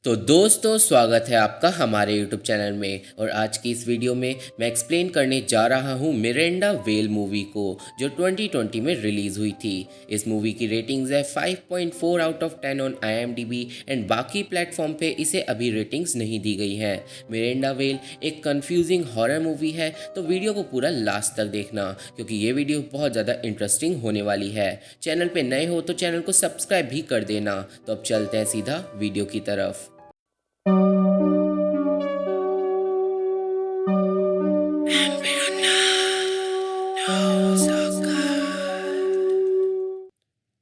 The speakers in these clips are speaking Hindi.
तो दोस्तों, स्वागत है आपका हमारे YouTube चैनल में। और आज की इस वीडियो में मैं एक्सप्लेन करने जा रहा हूँ मिरेंडा वेल मूवी को, जो 2020 में रिलीज़ हुई थी। इस मूवी की रेटिंग्स है 5.4 out of 10 on IMDb and बाकी प्लेटफॉर्म पे इसे अभी रेटिंग्स नहीं दी गई हैं। मिरेंडा वेल एक कंफ्यूजिंग हॉरर मूवी है, तो वीडियो को पूरा लास्ट तक देखना, क्योंकि ये वीडियो बहुत ज़्यादा इंटरेस्टिंग होने वाली है। चैनल पे नए हो तो चैनल को सब्सक्राइब भी कर देना। तो अब चलते हैं सीधा वीडियो की तरफ।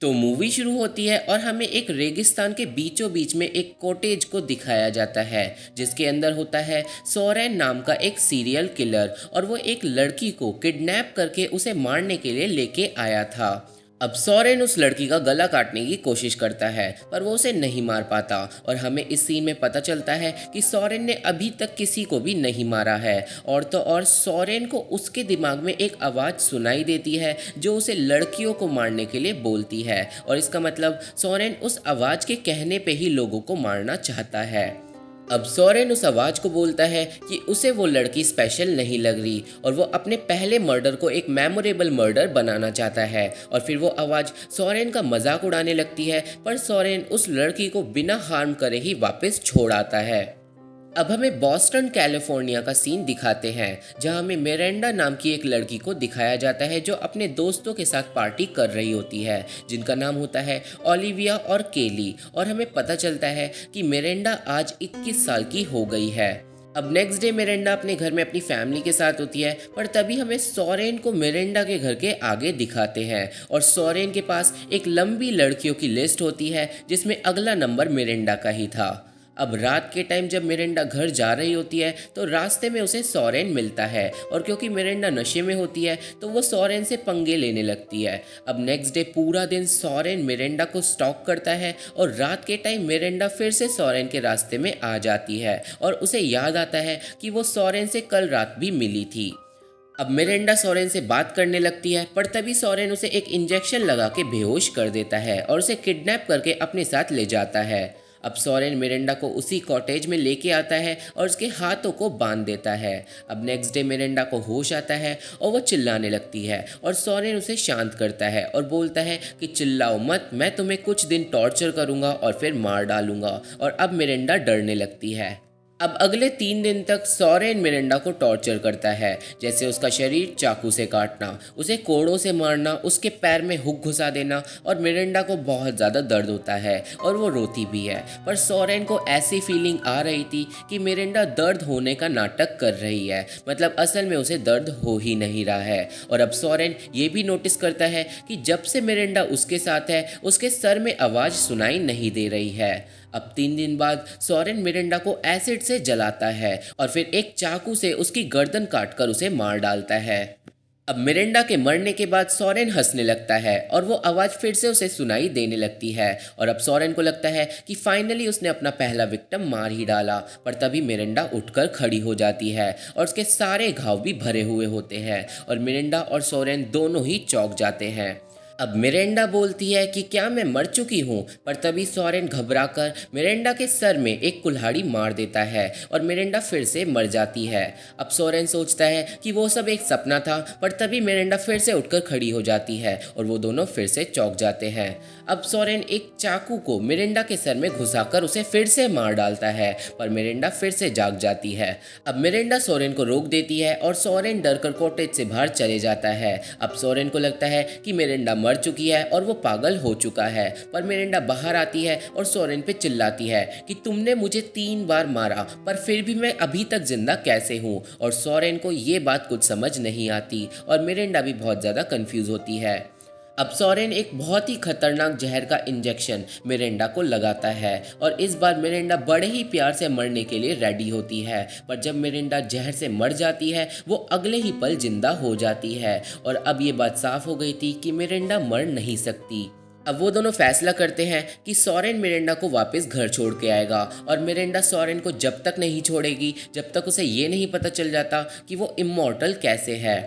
तो मूवी शुरू होती है और हमें एक रेगिस्तान के बीचों बीच में एक कॉटेज को दिखाया जाता है, जिसके अंदर होता है सोरेन नाम का एक सीरियल किलर, और वो एक लड़की को किडनैप करके उसे मारने के लिए लेके आया था। अब सोरेन उस लड़की का गला काटने की कोशिश करता है, पर वो उसे नहीं मार पाता। और हमें इस सीन में पता चलता है कि सोरेन ने अभी तक किसी को भी नहीं मारा है। और तो और सोरेन को उसके दिमाग में एक आवाज़ सुनाई देती है जो उसे लड़कियों को मारने के लिए बोलती है, और इसका मतलब सोरेन उस आवाज़ के कहने पे ही लोगों को मारना चाहता है। अब सोरेन उस आवाज़ को बोलता है कि उसे वो लड़की स्पेशल नहीं लग रही, और वो अपने पहले मर्डर को एक मेमोरेबल मर्डर बनाना चाहता है। और फिर वो आवाज़ सोरेन का मजाक उड़ाने लगती है, पर सोरेन उस लड़की को बिना हार्म करे ही वापस छोड़ आता है। अब हमें बॉस्टन कैलिफोर्निया का सीन दिखाते हैं, जहां हमें मिरेंडा नाम की एक लड़की को दिखाया जाता है जो अपने दोस्तों के साथ पार्टी कर रही होती है, जिनका नाम होता है ओलिविया और केली। और हमें पता चलता है कि मिरेंडा आज 21 साल की हो गई है। अब नेक्स्ट डे मिरेंडा अपने घर में अपनी फैमिली के साथ होती है, पर तभी हमें सोरेन को मिरेंडा के घर के आगे दिखाते हैं, और सोरेन के पास एक लंबी लड़कियों की लिस्ट होती है जिसमें अगला नंबर मिरेंडा का ही था। अब रात के टाइम जब मिरेंडा घर जा रही होती है तो रास्ते में उसे सोरेन मिलता है, और क्योंकि मिरेंडा नशे में होती है तो वो सोरेन से पंगे लेने लगती है। अब नेक्स्ट डे पूरा दिन सोरेन मिरेंडा को स्टॉक करता है, और रात के टाइम मिरेंडा फिर से सोरेन के रास्ते में आ जाती है, और उसे याद आता है कि वो सोरेन से कल रात भी मिली थी। अब मिरेंडा सोरेन से बात करने लगती है, पर तभी सोरेन उसे एक इंजेक्शन लगा के बेहोश कर देता है और उसे किडनैप करके अपने साथ ले जाता है। अब सोरेन मिरेंडा को उसी कॉटेज में लेके आता है और उसके हाथों को बांध देता है। अब नेक्स्ट डे मिरेंडा को होश आता है और वो चिल्लाने लगती है, और सोरेन उसे शांत करता है और बोलता है कि चिल्लाओ मत, मैं तुम्हें कुछ दिन टॉर्चर करूँगा और फिर मार डालूंगा। और अब मिरेंडा डरने लगती है। अब अगले 3 दिन तक सोरेन मिरेंडा को टॉर्चर करता है, जैसे उसका शरीर चाकू से काटना, उसे कोड़ों से मारना, उसके पैर में हुक घुसा देना। और मिरेंडा को बहुत ज़्यादा दर्द होता है और वो रोती भी है, पर सोरेन को ऐसी फीलिंग आ रही थी कि मिरेंडा दर्द होने का नाटक कर रही है, मतलब असल में उसे दर्द हो ही नहीं रहा है। और अब सोरेन ये भी नोटिस करता है कि जब से मिरेंडा उसके साथ है उसके सर में आवाज़ सुनाई नहीं दे रही है। अब 3 दिन बाद सोरेन मिरेंडा को एसिड से जलाता है और फिर एक चाकू से उसकी गर्दन काटकर उसे मार डालता है। अब मिरेंडा के मरने के बाद सोरेन हंसने लगता है और वो आवाज़ फिर से उसे सुनाई देने लगती है, और अब सोरेन को लगता है कि फाइनली उसने अपना पहला विक्टिम मार ही डाला। पर तभी मिरेंडा उठकर खड़ी हो जाती है और उसके सारे घाव भी भरे हुए होते हैं, और मिरेंडा और सोरेन दोनों ही चौंक जाते हैं। अब मिरेंडा बोलती है कि क्या मैं मर चुकी हूँ, पर तभी सोरेन घबराकर मिरेंडा के सर में एक कुल्हाड़ी मार देता है और मिरेंडा फिर से मर जाती है। अब सोरेन सोचता है कि वो सब एक सपना था, पर तभी मिरेंडा फिर से उठकर खड़ी हो जाती है और वो दोनों फिर से चौंक जाते हैं। अब सोरेन एक चाकू को मिरेंडा के सर में घुसाकर उसे फिर से मार डालता है, पर मिरेंडा फिर से जाग जाती है। अब मिरेंडा सोरेन को रोक देती है और सोरेन डरकर कॉटेज से बाहर चले जाता है। अब सोरेन को लगता है कि मिरेंडा मर चुकी है और वो पागल हो चुका है, पर मिरेंडा बाहर आती है और सोरेन पे चिल्लाती है कि तुमने मुझे 3 बार मारा, पर फिर भी मैं अभी तक जिंदा कैसे हूँ। और सोरेन को ये बात कुछ समझ नहीं आती और मिरेंडा भी बहुत ज़्यादा कंफ्यूज होती है। अब सोरेन एक बहुत ही खतरनाक जहर का इंजेक्शन मिरेंडा को लगाता है, और इस बार मिरेंडा बड़े ही प्यार से मरने के लिए रेडी होती है। पर जब मिरेंडा जहर से मर जाती है वो अगले ही पल जिंदा हो जाती है, और अब ये बात साफ हो गई थी कि मिरेंडा मर नहीं सकती। अब वो दोनों फैसला करते हैं कि सोरेन मिरेंडा को वापस घर छोड़ के आएगा, और मिरेंडा सोरेन को जब तक नहीं छोड़ेगी जब तक उसे ये नहीं पता चल जाता कि वो इमॉर्टल कैसे है।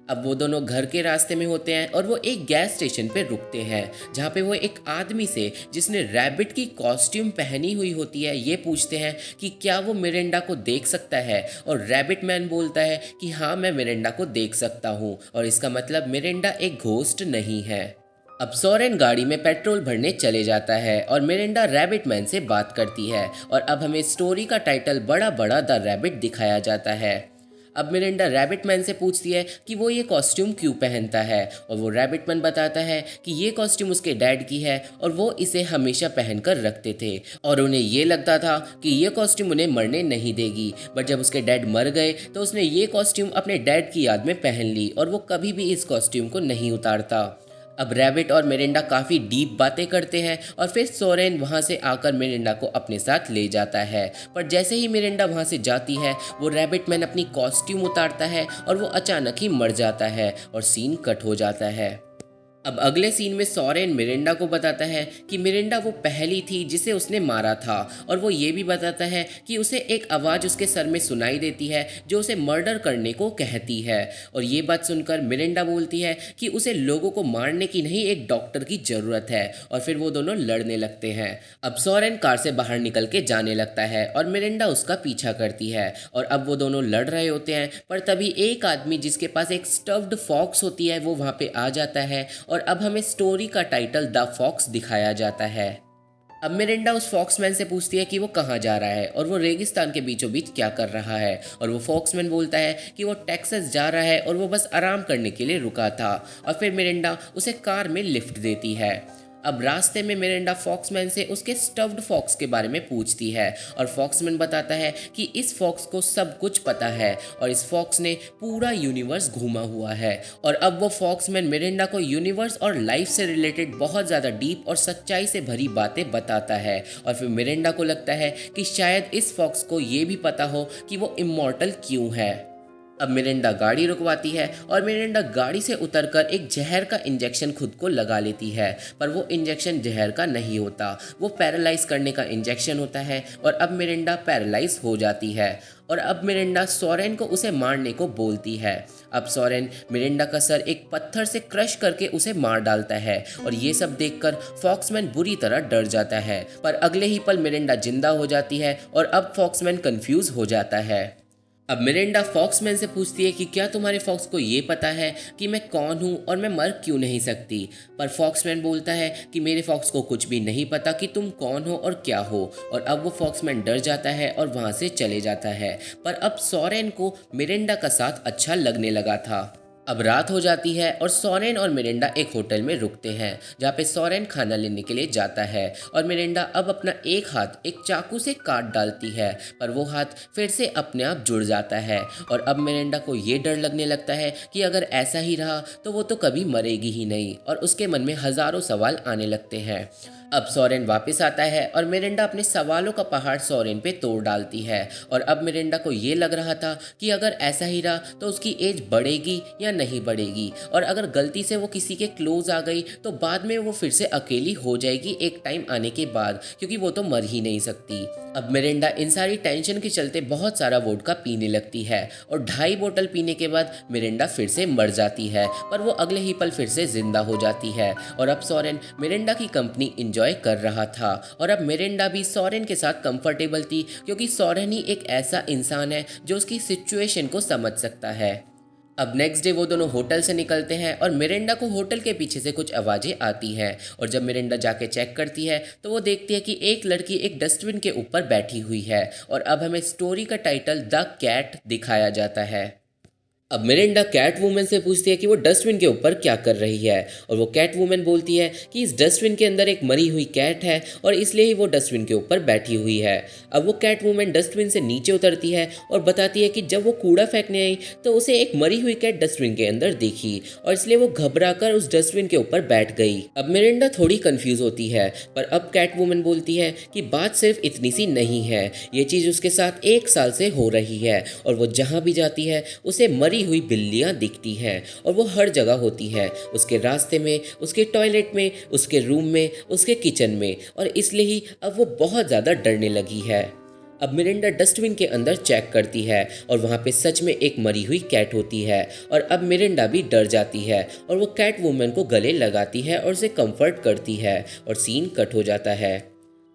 अब वो दोनों घर के रास्ते में होते हैं और वो एक गैस स्टेशन पे रुकते हैं, जहाँ पे वो एक आदमी से जिसने रैबिट की कॉस्ट्यूम पहनी हुई होती है ये पूछते हैं कि क्या वो मिरिंडा को देख सकता है। और रैबिट मैन बोलता है कि हाँ, मैं मिरिंडा को देख सकता हूँ, और इसका मतलब मिरिंडा एक घोस्ट नहीं है। अब सोरेन गाड़ी में पेट्रोल भरने चले जाता है और मिरिंडा रैबिट मैन से बात करती है, और अब हमें स्टोरी का टाइटल बड़ा बड़ा द रैबिट दिखाया जाता है। अब मिरिंडा रैबिट मैन से पूछती है कि वो ये कॉस्ट्यूम क्यों पहनता है, और वो रैबिट मैन बताता है कि ये कॉस्ट्यूम उसके डैड की है और वो इसे हमेशा पहनकर रखते थे, और उन्हें ये लगता था कि ये कॉस्ट्यूम उन्हें मरने नहीं देगी। बट जब उसके डैड मर गए तो उसने ये कॉस्ट्यूम अपने डैड की याद में पहन ली, और वो कभी भी इस कॉस्ट्यूम को नहीं उतारता। अब रैबिट और मिरिंडा काफ़ी डीप बातें करते हैं, और फिर सोरेन वहाँ से आकर मिरिंडा को अपने साथ ले जाता है। पर जैसे ही मिरिंडा वहाँ से जाती है वो रैबिट मैन अपनी कॉस्ट्यूम उतारता है और वो अचानक ही मर जाता है और सीन कट हो जाता है। अब अगले सीन में सोरेन मिरिंडा को बताता है कि मिरिंडा वो पहली थी जिसे उसने मारा था, और वो ये भी बताता है कि उसे एक आवाज़ उसके सर में सुनाई देती है जो उसे मर्डर करने को कहती है। और ये बात सुनकर मिरिंडा बोलती है कि उसे लोगों को मारने की नहीं, एक डॉक्टर की ज़रूरत है, और फिर वो दोनों लड़ने लगते हैं। अब सोरेन कार से बाहर निकल के जाने लगता है और मिरिंडा उसका पीछा करती है, और अब वो दोनों लड़ रहे होते हैं। पर तभी एक आदमी जिसके पास एक स्टफ्ड फॉक्स होती है वो वहाँ पे आ जाता है, और अब हमें स्टोरी का टाइटल द फॉक्स दिखाया जाता है। अब मिरिंडा उस फॉक्समैन से पूछती है कि वो कहाँ जा रहा है और वो रेगिस्तान के बीचों बीच क्या कर रहा है, और वो फॉक्समैन बोलता है कि वो टेक्सास जा रहा है और वो बस आराम करने के लिए रुका था। और फिर मिरिंडा उसे कार में लिफ्ट देती है। अब रास्ते में मिरिंडा फॉक्समैन से उसके स्टफ्ड फॉक्स के बारे में पूछती है, और फॉक्समैन बताता है कि इस फॉक्स को सब कुछ पता है और इस फॉक्स ने पूरा यूनिवर्स घूमा हुआ है। और अब वो फॉक्समैन मिरिंडा को यूनिवर्स और लाइफ से रिलेटेड बहुत ज़्यादा डीप और सच्चाई से भरी बातें बताता है, और फिर मिरिंडा को लगता है कि शायद इस फॉक्स को ये भी पता हो कि वो इमॉर्टल क्यों है। अब मिरिंडा गाड़ी रुकवाती है और मिरिंडा गाड़ी से उतरकर एक जहर का इंजेक्शन खुद को लगा लेती है, पर वो इंजेक्शन जहर का नहीं होता, वो पैरालाइज करने का इंजेक्शन होता है, और अब मिरिंडा पैरालाइज हो जाती है। और अब मिरिंडा सोरेन को उसे मारने को बोलती है। अब सोरेन मिरिंडा का सर एक पत्थर से क्रश करके उसे मार डालता है, और ये सब देखकर फॉक्समैन बुरी तरह डर जाता है। पर अगले ही पल मिरिंडा जिंदा हो जाती है, और अब फॉक्समैन कंफ्यूज हो जाता है। अब मिरिंडा फॉक्समैन से पूछती है कि क्या तुम्हारे फॉक्स को ये पता है कि मैं कौन हूँ और मैं मर क्यों नहीं सकती। पर फॉक्समैन बोलता है कि मेरे फॉक्स को कुछ भी नहीं पता कि तुम कौन हो और क्या हो, और अब वो फॉक्समैन डर जाता है और वहाँ से चले जाता है। पर अब सोरेन को मिरिंडा का साथ अच्छा लगने लगा था। अब रात हो जाती है और सोरेन और मिरिंडा एक होटल में रुकते हैं, जहाँ पे सोरेन खाना लेने के लिए जाता है, और मिरिंडा अब अपना एक हाथ एक चाकू से काट डालती है, पर वो हाथ फिर से अपने आप जुड़ जाता है। और अब मिरिंडा को ये डर लगने लगता है कि अगर ऐसा ही रहा तो वो तो कभी मरेगी ही नहीं, और उसके मन में हज़ारों सवाल आने लगते हैं। अब सोरेन वापस आता है और मिरिंडा अपने सवालों का पहाड़ सोरेन पे तोड़ डालती है, और अब मिरिंडा को ये लग रहा था कि अगर ऐसा ही रहा तो उसकी एज बढ़ेगी या नहीं बढ़ेगी, और अगर गलती से वो किसी के क्लोज आ गई तो बाद में वो फिर से अकेली हो जाएगी एक टाइम आने के बाद, क्योंकि वो तो मर ही नहीं सकती। अब मिरिंडा इन सारी टेंशन के चलते बहुत सारा वोडका पीने लगती है, और 2.5 बोतल पीने के बाद मिरिंडा फिर से मर जाती है, पर वो अगले ही पल फिर से जिंदा हो जाती है। और अब सोरेन मिरिंडा की कंपनी एंजॉय कर रहा था, और अब मिरिंडा भी सोरेन के साथ कंफर्टेबल थी, क्योंकि सोरेन ही एक ऐसा इंसान है जो उसकी सिचुएशन को समझ सकता है। अब नेक्स्ट डे वो दोनों होटल से निकलते हैं, और मिरिंडा को होटल के पीछे से कुछ आवाज़ें आती हैं, और जब मिरिंडा जाके चेक करती है तो वो देखती है कि एक लड़की एक डस्टबिन के ऊपर बैठी हुई है, और अब हमें स्टोरी का टाइटल द कैट दिखाया जाता है। अब मिरिंडा कैट वूमन से पूछती है कि वो डस्टबिन के ऊपर क्या कर रही है, और वो कैट वूमन बोलती है कि इस डस्टबिन के अंदर एक मरी हुई कैट है और इसलिए ही वो डस्टबिन के ऊपर बैठी हुई है। अब वो कैट वूमन डस्टबिन से नीचे उतरती है और बताती है कि जब वो कूड़ा फेंकने आई तो उसे एक मरी हुई कैट डस्टबिन के अंदर दिखी, और इसलिए वो घबरा कर उस डस्टबिन के ऊपर बैठ गई। अब मिरिंडा थोड़ी कंफ्यूज होती है, पर अब कैट वूमन बोलती है कि बात सिर्फ इतनी सी नहीं है, ये चीज़ उसके साथ 1 साल से हो रही है, और वो जहाँ भी जाती है उसे मरी हुई बिल्लियां दिखती हैं, और वो हर जगह होती है, उसके रास्ते में, उसके टॉयलेट में, उसके रूम में, उसके किचन में, और इसलिए ही अब वो बहुत ज़्यादा डरने लगी है। अब मिरिंडा डस्टबिन के अंदर चेक करती है और वहाँ पे सच में एक मरी हुई कैट होती है। और अब मिरिंडा भी डर जाती है और वो कैट वुमन को गले लगाती है और उसे कंफर्ट करती है और सीन कट हो जाता है।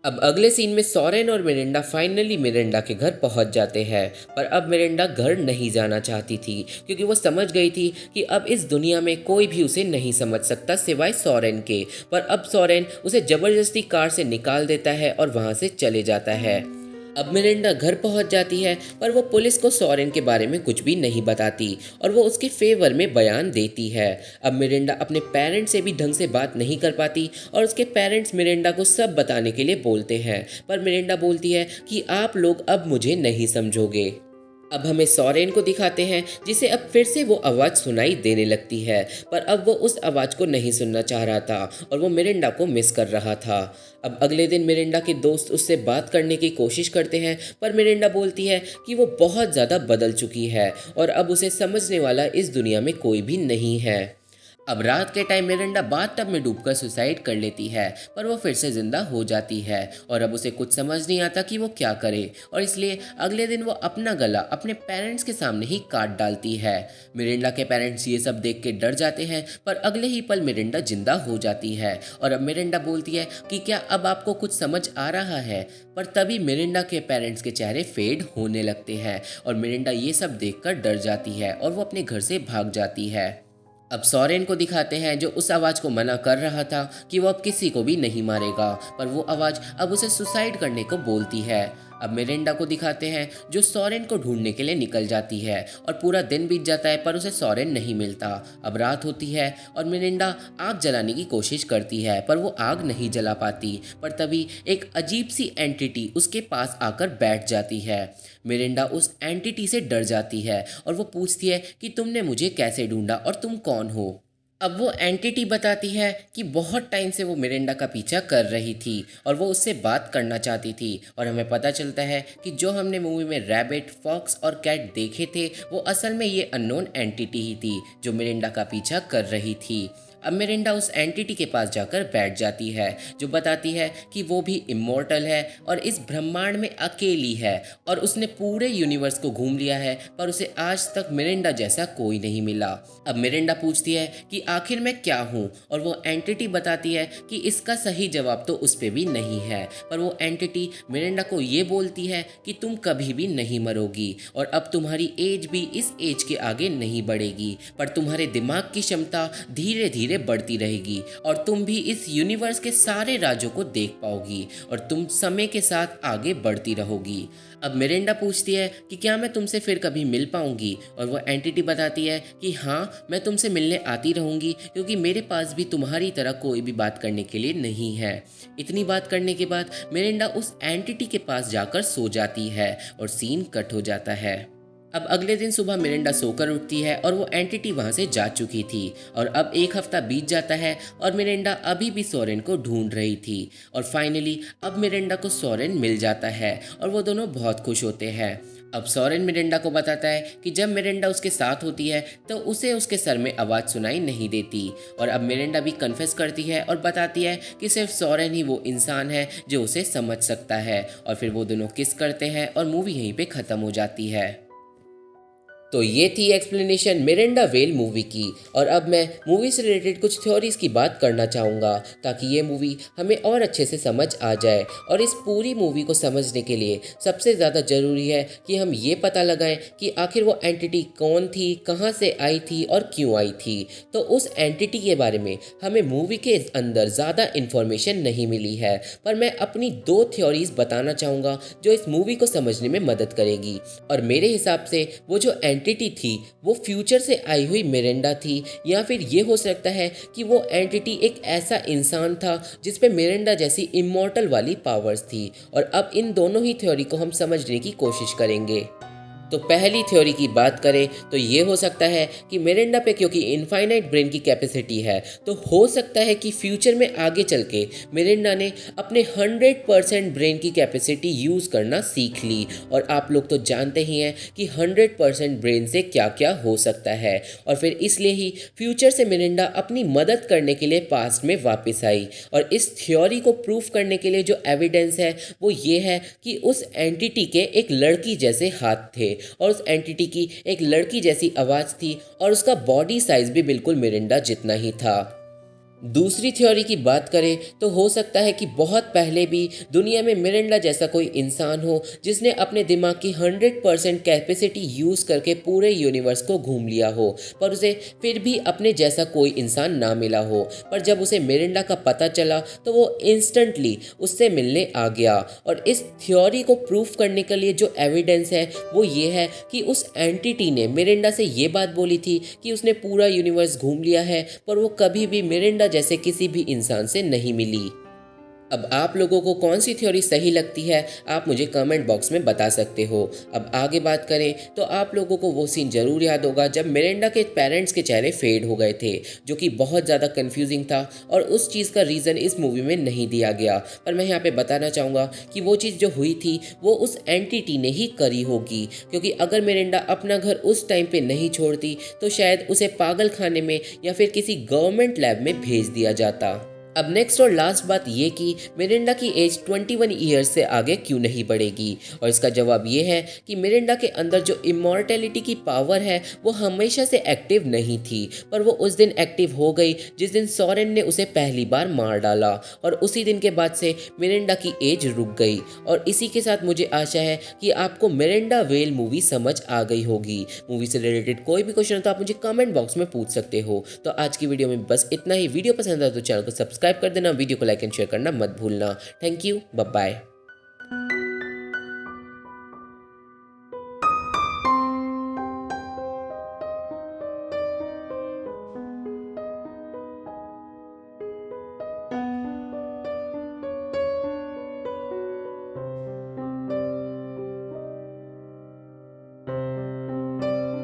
अब अगले सीन में सोरेन और मिरिंडा फाइनली मिरिंडा के घर पहुंच जाते हैं। पर अब मिरिंडा घर नहीं जाना चाहती थी क्योंकि वो समझ गई थी कि अब इस दुनिया में कोई भी उसे नहीं समझ सकता सिवाय सोरेन के। पर अब सोरेन उसे जबरदस्ती कार से निकाल देता है और वहां से चले जाता है। अब मिरिंडा घर पहुंच जाती है पर वो पुलिस को सोरेन के बारे में कुछ भी नहीं बताती और वो उसके फेवर में बयान देती है। अब मिरिंडा अपने पेरेंट्स से भी ढंग से बात नहीं कर पाती और उसके पेरेंट्स मिरिंडा को सब बताने के लिए बोलते हैं। पर मिरिंडा बोलती है कि आप लोग अब मुझे नहीं समझोगे। अब हमें सोरेन को दिखाते हैं जिसे अब फिर से वो आवाज़ सुनाई देने लगती है। पर अब वो उस आवाज़ को नहीं सुनना चाह रहा था और वो मिरिंडा को मिस कर रहा था। अब अगले दिन मिरिंडा के दोस्त उससे बात करने की कोशिश करते हैं पर मिरिंडा बोलती है कि वो बहुत ज़्यादा बदल चुकी है और अब उसे समझने वाला इस दुनिया में कोई भी नहीं है। अब रात के टाइम मिरिंडा बाथटब में डूबकर सुसाइड कर लेती है पर वो फिर से जिंदा हो जाती है और अब उसे कुछ समझ नहीं आता कि वो क्या करे और इसलिए अगले दिन वो अपना गला अपने पेरेंट्स के सामने ही काट डालती है। मिरिंडा के पेरेंट्स ये सब देख के डर जाते हैं पर अगले ही पल मिरिंडा जिंदा हो जाती है और अब मिरिंडा बोलती है कि क्या अब आपको कुछ समझ आ रहा है। पर तभी मिरिंडा के पेरेंट्स के चेहरे फेड होने लगते हैं और मिरिंडा ये सब देखकर डर जाती है और वो अपने घर से भाग जाती है। अब सोरेन को दिखाते हैं जो उस आवाज़ को मना कर रहा था कि वो अब किसी को भी नहीं मारेगा पर वो आवाज़ अब उसे सुसाइड करने को बोलती है। अब मिरिंडा को दिखाते हैं जो सोरेन को ढूंढने के लिए निकल जाती है और पूरा दिन बीत जाता है पर उसे सोरेन नहीं मिलता। अब रात होती है और मिरिंडा आग जलाने की कोशिश करती है पर वो आग नहीं जला पाती। पर तभी एक अजीब सी एंटिटी उसके पास आकर बैठ जाती है। मिरिंडा उस एंटिटी से डर जाती है और वो पूछती है कि तुमने मुझे कैसे ढूंढा और तुम कौन हो। अब वो एंटिटी बताती है कि बहुत टाइम से वो मिरिंडा का पीछा कर रही थी और वो उससे बात करना चाहती थी और हमें पता चलता है कि जो हमने मूवी में रैबिट, फॉक्स और कैट देखे थे वो असल में ये अननोन एंटिटी ही थी जो मिरिंडा का पीछा कर रही थी। अब मिरिंडा उस एंटिटी के पास जाकर बैठ जाती है जो बताती है कि वो भी इमॉर्टल है और इस ब्रह्मांड में अकेली है और उसने पूरे यूनिवर्स को घूम लिया है पर उसे आज तक मिरिंडा जैसा कोई नहीं मिला। अब मिरिंडा पूछती है कि आखिर मैं क्या हूँ और वो एंटिटी बताती है कि इसका सही जवाब तो उस पर भी नहीं है। पर वो एंटिटी मिरिंडा को ये बोलती है कि तुम कभी भी नहीं मरोगी और अब तुम्हारी एज भी इस एज के आगे नहीं बढ़ेगी पर तुम्हारे दिमाग की क्षमता धीरे धीरे बढ़ती रहेगी और तुम भी इस यूनिवर्स के सारे राज्यों को देख पाओगी और तुम समय के साथ आगे बढ़ती रहोगी। अब मिरिंडा पूछती है कि क्या मैं तुमसे फिर कभी मिल पाऊंगी और वो एंटिटी बताती है कि हाँ, मैं तुमसे मिलने आती रहूंगी क्योंकि मेरे पास भी तुम्हारी तरह कोई भी बात करने के लिए नहीं है। इतनी बात करने के बाद मिरिंडा उस एंटिटी के पास जाकर सो जाती है और सीन कट हो जाता है। अब अगले दिन सुबह मिरिंडा सोकर उठती है और वो एंटिटी वहां से जा चुकी थी और अब एक हफ्ता बीत जाता है और मिरिंडा अभी भी सोरेन को ढूंढ रही थी और फाइनली अब मिरिंडा को सोरेन मिल जाता है और वो दोनों बहुत खुश होते हैं। अब सोरेन मिरिंडा को बताता है कि जब मिरिंडा उसके साथ होती है तो उसे उसके सर में आवाज़ सुनाई नहीं देती और अब मिरिंडा भी कन्फेस करती है और बताती है कि सिर्फ सोरेन ही वो इंसान है जो उसे समझ सकता है और फिर वो दोनों किस करते हैं और मूवी यहीं पे ख़त्म हो जाती है। तो ये थी एक्सप्लेनेशन मिरिंडा वेल मूवी की और अब मैं मूवी से रिलेटेड कुछ थ्योरीज की बात करना चाहूँगा ताकि ये मूवी हमें और अच्छे से समझ आ जाए। और इस पूरी मूवी को समझने के लिए सबसे ज़्यादा ज़रूरी है कि हम ये पता लगाएं कि आखिर वो एंटिटी कौन थी, कहाँ से आई थी और क्यों आई थी। तो उस एंटिटी के बारे में हमें मूवी के अंदर ज़्यादा इन्फॉर्मेशन नहीं मिली है पर मैं अपनी 2 थ्योरीज बताना चाहूँगा जो इस मूवी को समझने में मदद करेगी। और मेरे हिसाब से वो जो एंटिटी थी वो फ्यूचर से आई हुई मिरिंडा थी या फिर ये हो सकता है कि वो एंटिटी एक ऐसा इंसान था जिस पे मिरिंडा जैसी इमॉर्टल वाली पावर्स थी। और अब इन दोनों ही थ्योरी को हम समझने की कोशिश करेंगे। तो पहली थ्योरी की बात करें तो ये हो सकता है कि मिरिंडा पे क्योंकि इनफाइनाइट ब्रेन की कैपेसिटी है, तो हो सकता है कि फ्यूचर में आगे चल के मिरिंडा ने अपने 100% ब्रेन की कैपेसिटी यूज़ करना सीख ली। और आप लोग तो जानते ही हैं कि 100% ब्रेन से क्या क्या हो सकता है, और फिर इसलिए ही फ्यूचर से मिरिंडा अपनी मदद करने के लिए पास्ट में वापस आई। और इस थ्योरी को प्रूफ करने के लिए जो एविडेंस है वो ये है कि उस एंटिटी के एक लड़की जैसे हाथ थे, और उस एंटिटी की एक लड़की जैसी आवाज़ थी, और उसका बॉडी साइज भी बिल्कुल मिरिंडा जितना ही था। दूसरी थ्योरी की बात करें तो हो सकता है कि बहुत पहले भी दुनिया में मिरिंडा जैसा कोई इंसान हो जिसने अपने दिमाग की 100% कैपेसिटी यूज़ करके पूरे यूनिवर्स को घूम लिया हो, पर उसे फिर भी अपने जैसा कोई इंसान ना मिला हो। पर जब उसे मिरिंडा का पता चला तो वो इंस्टेंटली उससे मिलने आ गया। और इस थ्योरी को प्रूफ करने के लिए जो एविडेंस है वो ये है कि उस एंटिटी ने मिरिंडा से ये बात बोली थी कि उसने पूरा यूनिवर्स घूम लिया है, पर वो कभी भी मिरिंडा जैसे किसी भी इंसान से नहीं मिली। अब आप लोगों को कौन सी थ्योरी सही लगती है आप मुझे कमेंट बॉक्स में बता सकते हो। अब आगे बात करें तो आप लोगों को वो सीन जरूर याद होगा जब मिरिंडा के पेरेंट्स के चेहरे फेड हो गए थे, जो कि बहुत ज़्यादा कंफ्यूजिंग था, और उस चीज़ का रीज़न इस मूवी में नहीं दिया गया। पर मैं यहाँ पे बताना चाहूँगा कि वो चीज़ जो हुई थी वो उस एंटिटी ने ही करी होगी, क्योंकि अगर मिरिंडा अपना घर उस टाइम पे नहीं छोड़ती तो शायद उसे पागल खाने में या फिर किसी गवर्नमेंट लैब में भेज दिया जाता। अब नेक्स्ट और लास्ट बात ये कि मिरिंडा की एज 21 ईयर्स से आगे क्यों नहीं बढ़ेगी, और इसका जवाब ये है कि मिरिंडा के अंदर जो इमॉर्टेलिटी की पावर है वो हमेशा से एक्टिव नहीं थी, पर वो उस दिन एक्टिव हो गई जिस दिन सोरेन ने उसे पहली बार मार डाला, और उसी दिन के बाद से मिरिंडा की एज रुक गई। और इसी के साथ मुझे आशा है कि आपको मिरिंडा वेल मूवी समझ आ गई होगी। मूवी से रिलेटेड कोई भी क्वेश्चन हो तो आप मुझे कमेंट बॉक्स में पूछ सकते हो। तो आज की वीडियो में बस इतना ही। वीडियो पसंद आए तो चैनल को सब्सक्राइब कर देना, वीडियो को लाइक एंड शेयर करना मत भूलना। Thank you, bye bye.